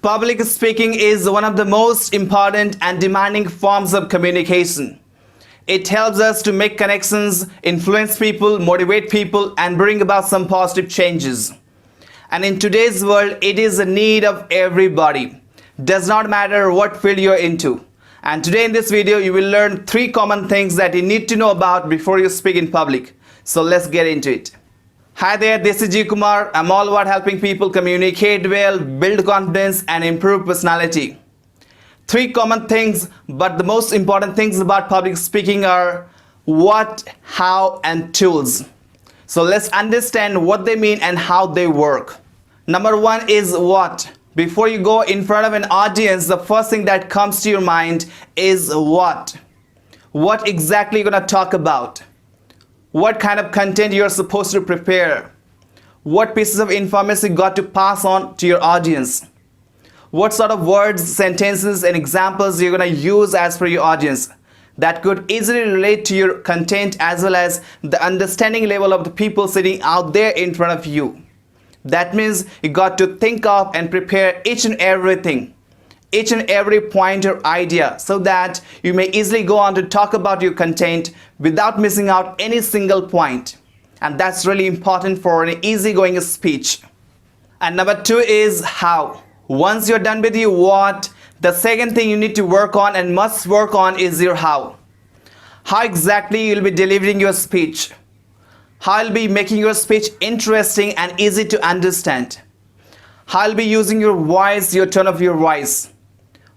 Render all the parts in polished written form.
Public speaking is one of the most important and demanding forms of communication. It helps us to make connections, influence people, motivate people, and bring about some positive changes. And in today's world, it is a need of everybody. Does not matter what field you're into. And today in this video, you will learn 3 common things that you need to know about before you speak in public. So let's get into it. Hi there, this is G Kumar. I'm all about helping people communicate well, build confidence, and improve personality. 3 common things, but the most important things about public speaking are what, how, and tools. So let's understand what they mean and how they work. Number 1 is what. Before you go in front of an audience, the first thing that comes to your mind is what. What exactly you're going to talk about? What kind of content you're supposed to prepare? What pieces of information you got to pass on to your audience? What sort of words, sentences, and examples you're going to use as per your audience that could easily relate to your content as well as the understanding level of the people sitting out there in front of you. That means you got to think of and prepare each and everything, each and every point or idea, so that you may easily go on to talk about your content without missing out any single point. And that's really important for an easygoing speech. And number 2 is how. Once you're done with your what, the second thing you need to work on and must work on is your how. How exactly you'll be delivering your speech. How you'll be making your speech interesting and easy to understand. How you'll be using your voice, your tone of your voice.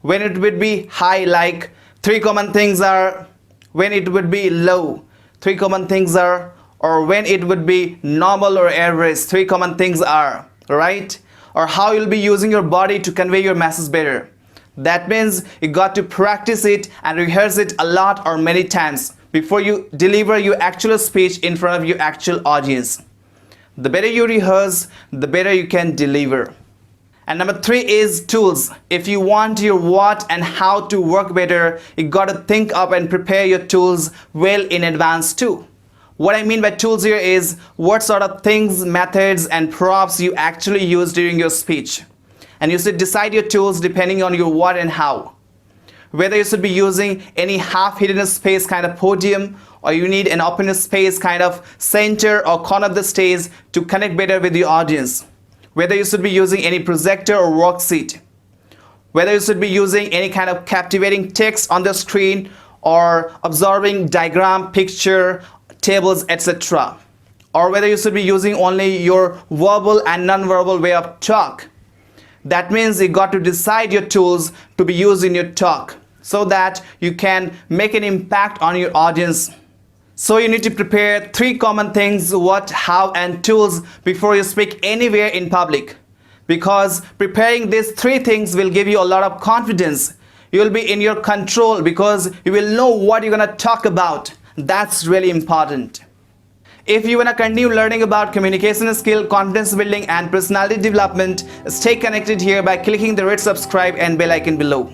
When it would be high, like 3 common things are. When it would be low, 3 common things are. Or when it would be normal or average, 3 common things are, right? Or how you'll be using your body to convey your message better. That means you got to practice it and rehearse it a lot or many times before you deliver your actual speech in front of your actual audience. The better you rehearse, the better you can deliver. And number 3 is tools. If you want your what and how to work better, you got to think up and prepare your tools well in advance too. What I mean by tools here is what sort of things, methods, and props you actually use during your speech. And you should decide your tools depending on your what and how. Whether you should be using any half-hidden space kind of podium, or you need an open space kind of center or corner of the stage to connect better with your audience. Whether you should be using any projector or worksheet. Whether you should be using any kind of captivating text on the screen or absorbing diagram, picture, tables, etc. Or whether you should be using only your verbal and non-verbal way of talk. That means you got to decide your tools to be used in your talk so that you can make an impact on your audience. So you need to prepare 3 common things, what, how, and tools before you speak anywhere in public. Because preparing these 3 things will give you a lot of confidence. You will be in your control because you will know what you're going to talk about. That's really important. If you want to continue learning about communication skill, confidence building, and personality development, stay connected here by clicking the red subscribe and bell icon below.